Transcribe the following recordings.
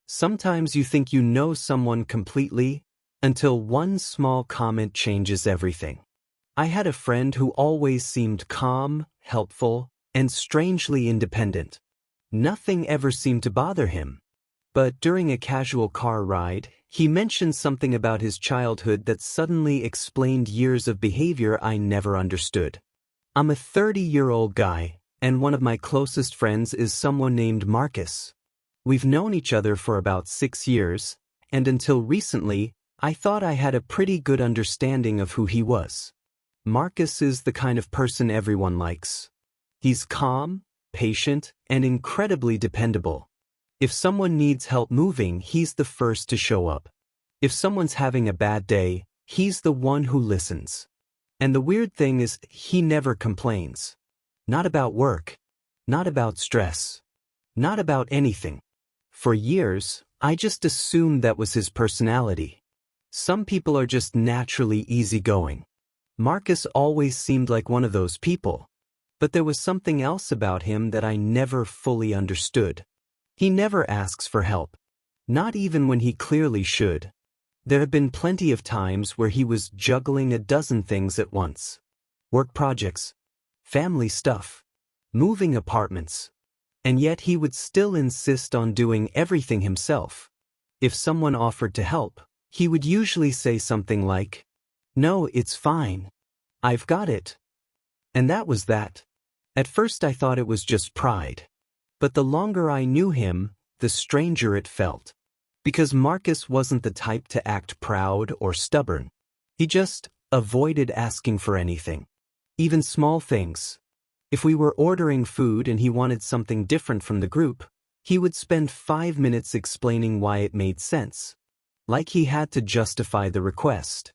Sometimes you think you know someone completely until one small comment changes everything. I had a friend who always seemed calm, helpful, and strangely independent. Nothing ever seemed to bother him. But during a casual car ride, he mentioned something about his childhood that suddenly explained years of behavior I never understood. I'm a 30-year-old guy, and one of my closest friends is someone named Marcus. We've known each other for about 6 years, and until recently, I thought I had a pretty good understanding of who he was. Marcus is the kind of person everyone likes. He's calm, patient, and incredibly dependable. If someone needs help moving, he's the first to show up. If someone's having a bad day, he's the one who listens. And the weird thing is, he never complains. Not about work. Not about stress. Not about anything. For years, I just assumed that was his personality. Some people are just naturally easygoing. Marcus always seemed like one of those people. But there was something else about him that I never fully understood. He never asks for help. Not even when he clearly should. There have been plenty of times where he was juggling a dozen things at once. Work projects, family stuff, moving apartments. And yet he would still insist on doing everything himself. If someone offered to help, he would usually say something like, "No, it's fine. I've got it." And that was that. At first I thought it was just pride. But the longer I knew him, the stranger it felt. Because Marcus wasn't the type to act proud or stubborn. He just avoided asking for anything. Even small things. If we were ordering food and he wanted something different from the group, he would spend 5 minutes explaining why it made sense. Like he had to justify the request.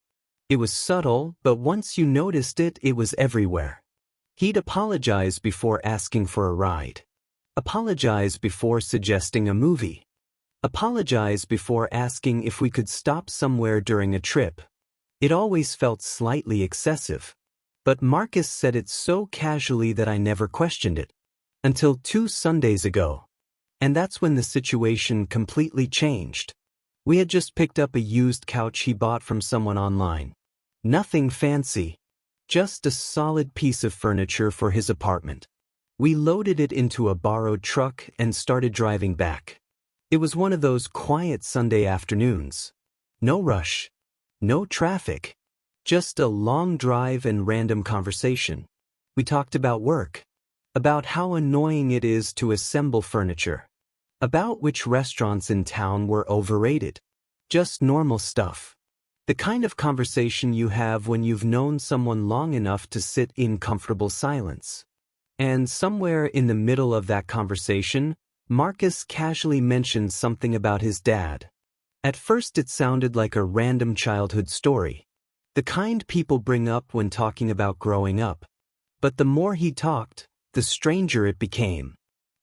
It was subtle, but once you noticed it, it was everywhere. He'd apologize before asking for a ride. Apologize before suggesting a movie. Apologize before asking if we could stop somewhere during a trip. It always felt slightly excessive. But Marcus said it so casually that I never questioned it. Until 2 Sundays ago. And that's when the situation completely changed. We had just picked up a used couch he bought from someone online. Nothing fancy. Just a solid piece of furniture for his apartment. We loaded it into a borrowed truck and started driving back. It was one of those quiet Sunday afternoons. No rush. No traffic. Just a long drive and random conversation. We talked about work. About how annoying it is to assemble furniture. About which restaurants in town were overrated. Just normal stuff. The kind of conversation you have when you've known someone long enough to sit in comfortable silence. And somewhere in the middle of that conversation, Marcus casually mentioned something about his dad. At first it sounded like a random childhood story. The kind people bring up when talking about growing up. But the more he talked, the stranger it became.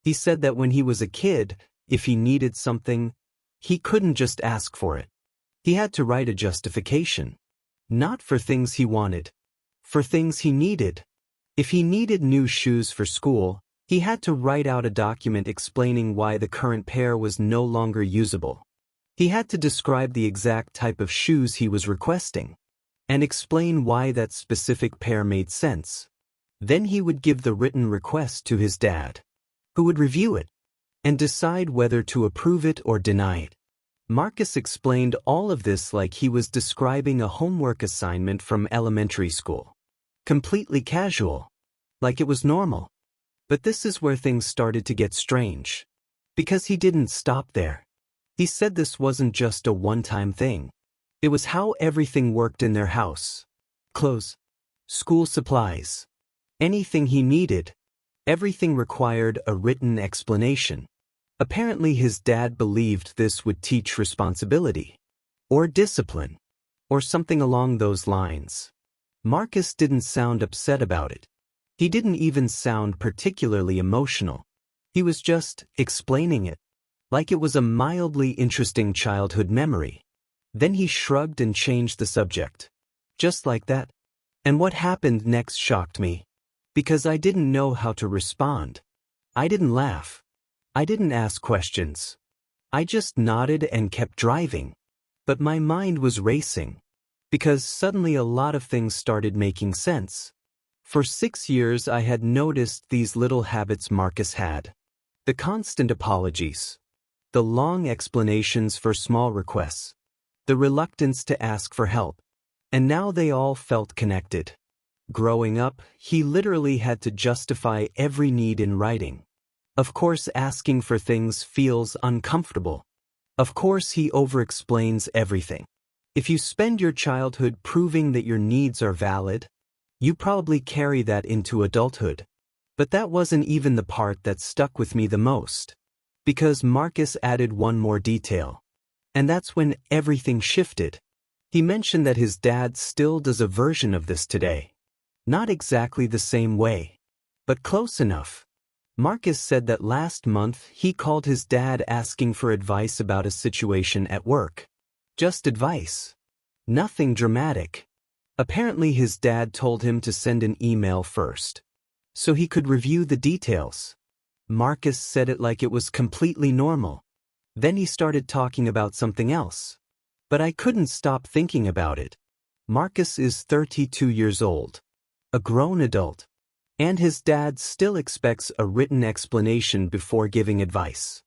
He said that when he was a kid, if he needed something, he couldn't just ask for it. He had to write a justification. Not for things he wanted. For things he needed. If he needed new shoes for school, he had to write out a document explaining why the current pair was no longer usable. He had to describe the exact type of shoes he was requesting. And explain why that specific pair made sense. Then he would give the written request to his dad, who would review it and decide whether to approve it or deny it. Marcus explained all of this like he was describing a homework assignment from elementary school. Completely casual. Like it was normal. But this is where things started to get strange. Because he didn't stop there. He said this wasn't just a one-time thing. It was how everything worked in their house. Clothes, school supplies, anything he needed. Everything required a written explanation. Apparently his dad believed this would teach responsibility. Or discipline. Or something along those lines. Marcus didn't sound upset about it. He didn't even sound particularly emotional. He was just explaining it. Like it was a mildly interesting childhood memory. Then he shrugged and changed the subject. Just like that. And what happened next shocked me. Because I didn't know how to respond. I didn't laugh. I didn't ask questions. I just nodded and kept driving. But my mind was racing. Because suddenly a lot of things started making sense. For 6 years I had noticed these little habits Marcus had. The constant apologies. The long explanations for small requests. The reluctance to ask for help. And now they all felt connected. Growing up, he literally had to justify every need in writing. Of course, asking for things feels uncomfortable. Of course, he over-explains everything. If you spend your childhood proving that your needs are valid, you probably carry that into adulthood. But that wasn't even the part that stuck with me the most. Because Marcus added one more detail. And that's when everything shifted. He mentioned that his dad still does a version of this today. Not exactly the same way, but close enough. Marcus said that last month he called his dad asking for advice about a situation at work. Just advice. Nothing dramatic. Apparently his dad told him to send an email first, so he could review the details. Marcus said it like it was completely normal. Then he started talking about something else. But I couldn't stop thinking about it. Marcus is 32 years old. A grown adult. And his dad still expects a written explanation before giving advice.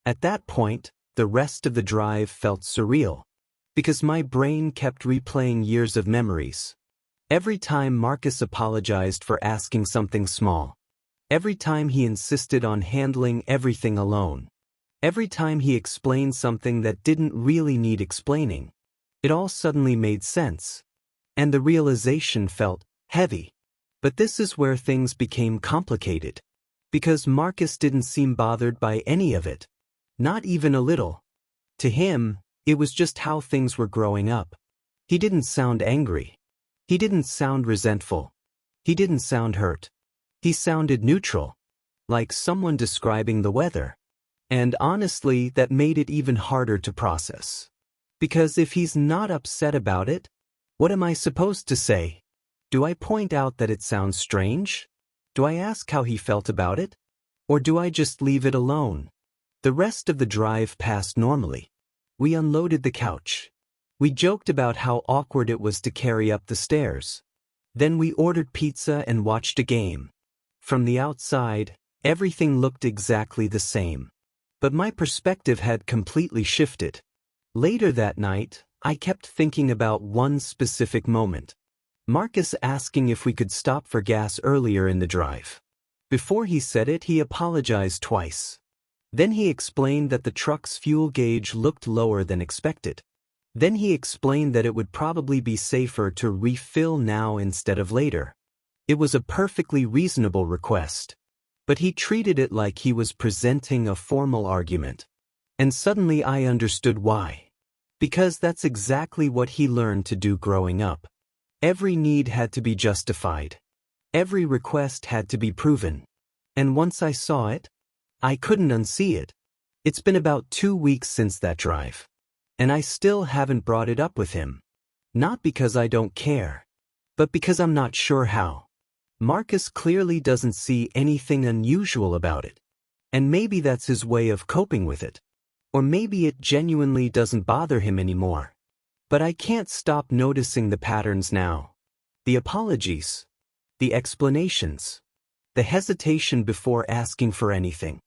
At that point, the rest of the drive felt surreal. Because my brain kept replaying years of memories. Every time Marcus apologized for asking something small. Every time he insisted on handling everything alone. Every time he explained something that didn't really need explaining. It all suddenly made sense. And the realization felt heavy. But this is where things became complicated. Because Marcus didn't seem bothered by any of it. Not even a little. To him, it was just how things were growing up. He didn't sound angry. He didn't sound resentful. He didn't sound hurt. He sounded neutral. Like someone describing the weather. And honestly, that made it even harder to process. Because if he's not upset about it, what am I supposed to say? Do I point out that it sounds strange? Do I ask how he felt about it? Or do I just leave it alone? The rest of the drive passed normally. We unloaded the couch. We joked about how awkward it was to carry up the stairs. Then we ordered pizza and watched a game. From the outside, everything looked exactly the same. But my perspective had completely shifted. Later that night, I kept thinking about one specific moment. Marcus asking if we could stop for gas earlier in the drive. Before he said it, he apologized twice. Then he explained that the truck's fuel gauge looked lower than expected. Then he explained that it would probably be safer to refill now instead of later. It was a perfectly reasonable request. But he treated it like he was presenting a formal argument. And suddenly I understood why. Because that's exactly what he learned to do growing up. Every need had to be justified. Every request had to be proven. And once I saw it, I couldn't unsee it. It's been about 2 weeks since that drive. And I still haven't brought it up with him. Not because I don't care, but because I'm not sure how. Marcus clearly doesn't see anything unusual about it. And maybe that's his way of coping with it. Or maybe it genuinely doesn't bother him anymore. But I can't stop noticing the patterns now. The apologies. The explanations. The hesitation before asking for anything.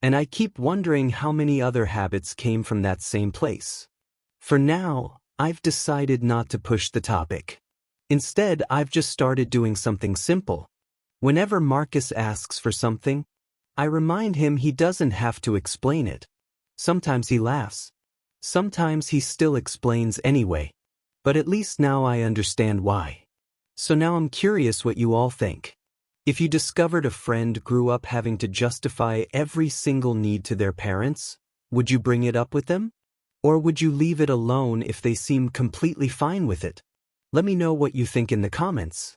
And I keep wondering how many other habits came from that same place. For now, I've decided not to push the topic. Instead, I've just started doing something simple. Whenever Marcus asks for something, I remind him he doesn't have to explain it. Sometimes he laughs. Sometimes he still explains anyway. But at least now I understand why. So now I'm curious what you all think. If you discovered a friend grew up having to justify every single need to their parents, would you bring it up with them? Or would you leave it alone if they seem completely fine with it? Let me know what you think in the comments.